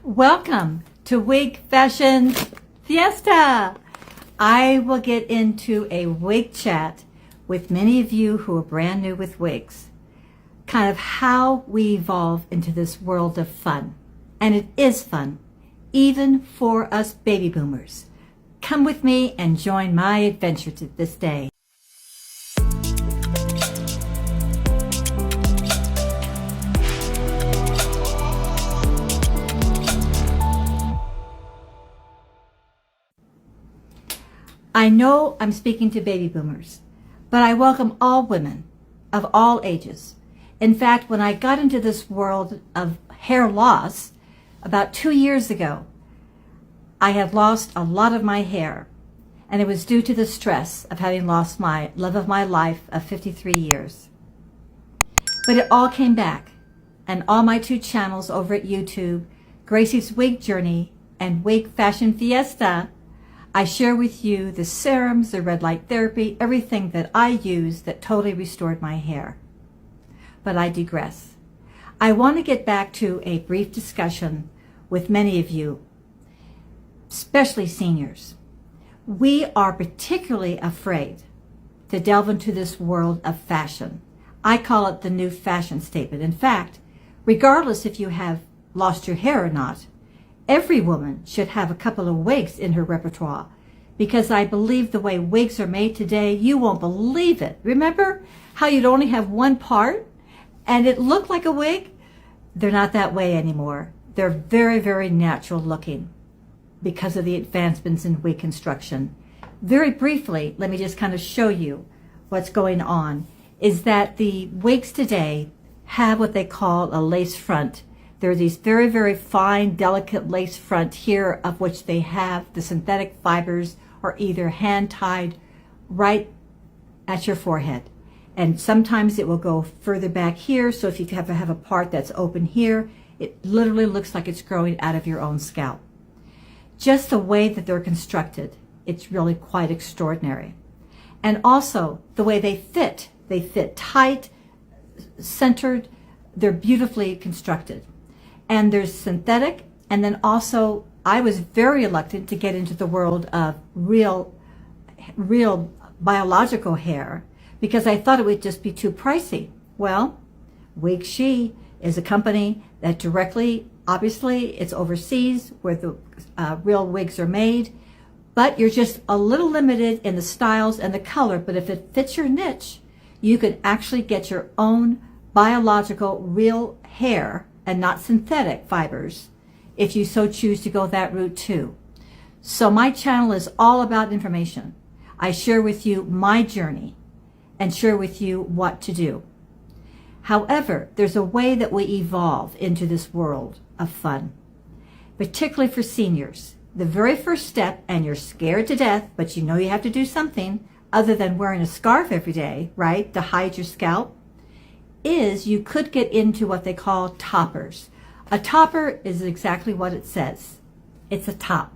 Welcome to Wig Fashion Fiesta. I will get into a wig chat with many of you who are brand new with wigs, kind of how we evolve into this world of fun. And it is fun, even for us baby boomers. Come with me and join my adventure to this day. I know I'm speaking to baby boomers, but I welcome all women of all ages. In fact, when I got into this world of hair loss about 2 years ago, I had lost a lot of my hair, and it was due to the stress of having lost my love of my life of 53 years. But it all came back, and all my 2 channels over at YouTube, Gracie's Wig Journey and Wig Fashion Fiesta, I share with you the serums, the red light therapy, everything that I use that totally restored my hair. But I digress. I want to get back to a brief discussion with many of you, especially seniors. We are particularly afraid to delve into this world of fashion. I call it the new fashion statement. In fact, regardless if you have lost your hair or not, every woman should have a couple of wigs in her repertoire, because I believe the way wigs are made today, you won't believe it. Remember how you'd only have one part and it looked like a wig? They're not that way anymore. They're very, very natural looking because of the advancements in wig construction. Very briefly, let me just kind of show you what's going on, is that the wigs today have what they call a lace front. There are these very, very fine, delicate lace front here, of which they have the synthetic fibers are either hand-tied right at your forehead. And sometimes it will go further back here, so if you have a part that's open here, it literally looks like it's growing out of your own scalp. Just the way that they're constructed, it's really quite extraordinary. And also the way they fit tight, centered, they're beautifully constructed. And there's synthetic, and then also I was very reluctant to get into the world of real biological hair because I thought it would just be too pricey. Well, Wig-She is a company that directly, obviously it's overseas where the real wigs are made, but you're just a little limited in the styles and the color. But if it fits your niche, you can actually get your own biological real hair and not synthetic fibers, if you so choose to go that route too. So my channel is all about information. I share with you my journey and share with you what to do. However, there's a way that we evolve into this world of fun, particularly for seniors. The very first step, and you're scared to death, but you know you have to do something other than wearing a scarf every day, right, to hide your scalp, is you could get into what they call toppers. A topper is exactly what it says. It's a top.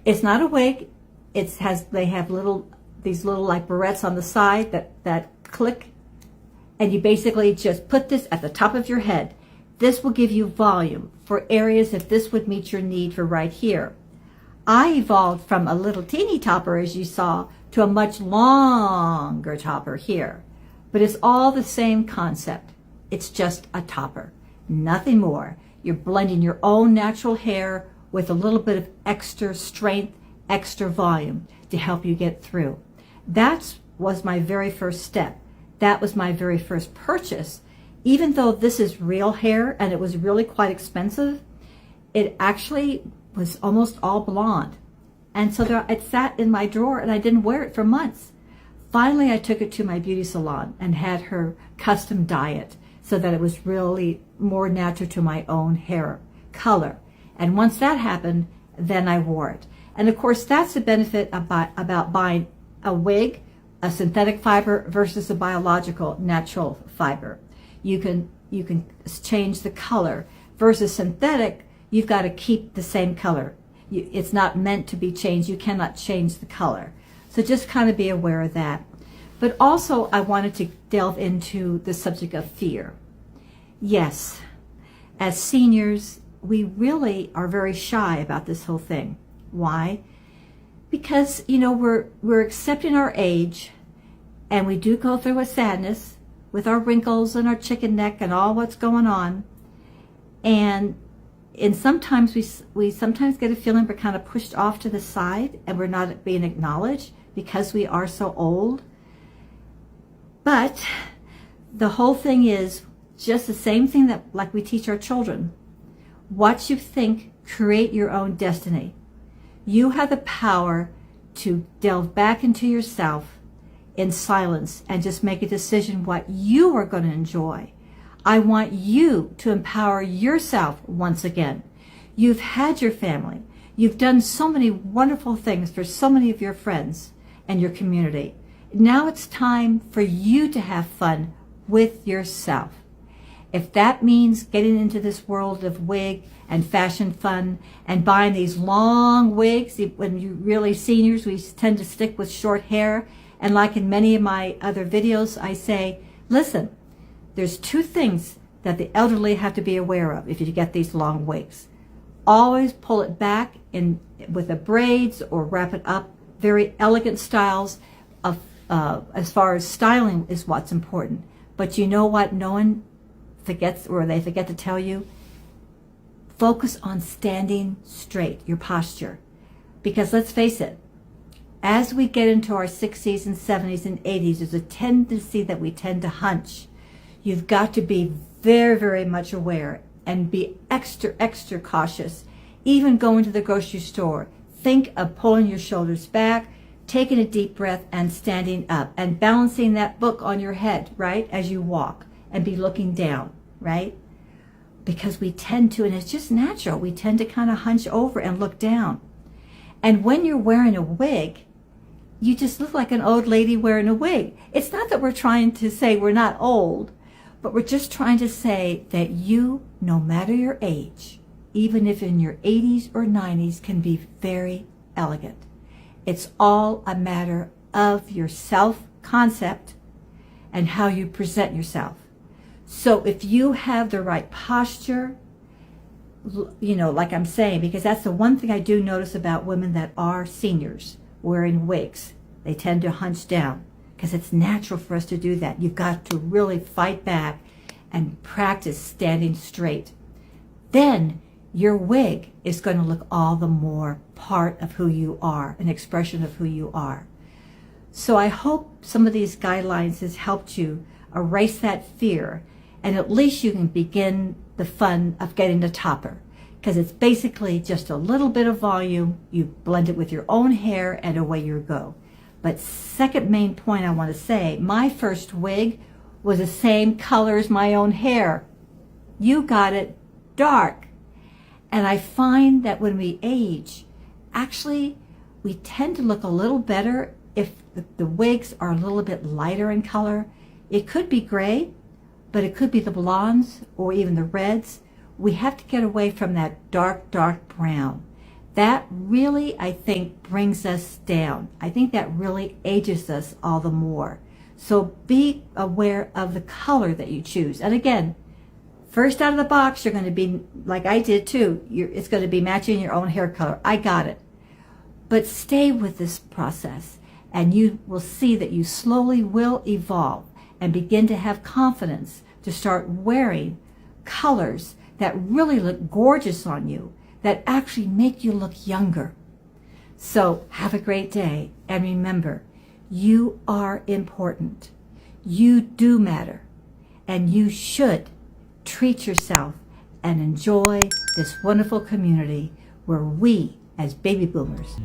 It's not a wig. They have these little like barrettes on the side that click, and you basically just put this at the top of your head. This will give you volume for areas if this would meet your need for right here. I evolved from a little teeny topper, as you saw, to a much longer topper here. But it's all the same concept. It's just a topper, nothing more. You're blending your own natural hair with a little bit of extra strength, extra volume to help you get through. That was my very first step. That was my very first purchase. Even though this is real hair and it was really quite expensive, it actually was almost all blonde. And so it sat in my drawer and I didn't wear it for months. Finally, I took it to my beauty salon and had her custom dye it so that it was really more natural to my own hair color. And once that happened, then I wore it. And of course, that's the benefit about buying a wig, a synthetic fiber versus a biological natural fiber. You can change the color. Versus synthetic, you've got to keep the same color. It's not meant to be changed. You cannot change the color. So just kind of be aware of that. But also I wanted to delve into the subject of fear. Yes, as seniors, we really are very shy about this whole thing. Why? Because, you know, we're accepting our age, and we do go through a sadness with our wrinkles and our chicken neck and all what's going on. And sometimes we sometimes get a feeling we're kind of pushed off to the side and we're not being acknowledged because we are so old. But the whole thing is just the same thing that like we teach our children. What you think, create your own destiny. You have the power to delve back into yourself in silence and just make a decision what you are going to enjoy. I want you to empower yourself once again. You've had your family. You've done so many wonderful things for so many of your friends and your community. Now it's time for you to have fun with yourself. If that means getting into this world of wig and fashion fun and buying these long wigs, when you really seniors, we tend to stick with short hair. And like in many of my other videos, I say, listen, there's two things that the elderly have to be aware of if you get these long wigs. Always pull it back in with the braids or wrap it up. Very elegant styles of as far as styling is what's important. But you know what? No one forgets, or they forget to tell you, focus on standing straight, your posture. Because let's face it, as we get into our 60s and 70s and 80s, there's a tendency that we tend to hunch. You've got to be very, very much aware and be extra, extra cautious. Even going to the grocery store, think of pulling your shoulders back, taking a deep breath and standing up and balancing that book on your head, right, as you walk, and be looking down, right? Because we tend to, and it's just natural, we tend to kind of hunch over and look down. And when you're wearing a wig, you just look like an old lady wearing a wig. It's not that we're trying to say we're not old, but we're just trying to say that you, no matter your age, even if in your 80s or 90s, can be very elegant. It's all a matter of your self-concept and how you present yourself. So if you have the right posture, you know, like I'm saying, because that's the one thing I do notice about women that are seniors wearing wigs. They tend to hunch down because it's natural for us to do that. You've got to really fight back and practice standing straight. Then your wig is going to look all the more part of who you are, an expression of who you are. So I hope some of these guidelines has helped you erase that fear, and at least you can begin the fun of getting the topper, because it's basically just a little bit of volume. You blend it with your own hair and away you go. But second main point I want to say, my first wig was the same color as my own hair. You got it dark. And I find that when we age, actually, we tend to look a little better if the wigs are a little bit lighter in color. It could be gray, but it could be the blondes or even the reds. We have to get away from that dark, dark brown. That really, I think, brings us down. I think that really ages us all the more. So be aware of the color that you choose. And again, first out of the box, you're going to be, like I did too, it's going to be matching your own hair color. I got it. But stay with this process, and you will see that you slowly will evolve and begin to have confidence to start wearing colors that really look gorgeous on you, that actually make you look younger. So have a great day, and remember, you are important. You do matter, and you should treat yourself and enjoy this wonderful community where we, as baby boomers,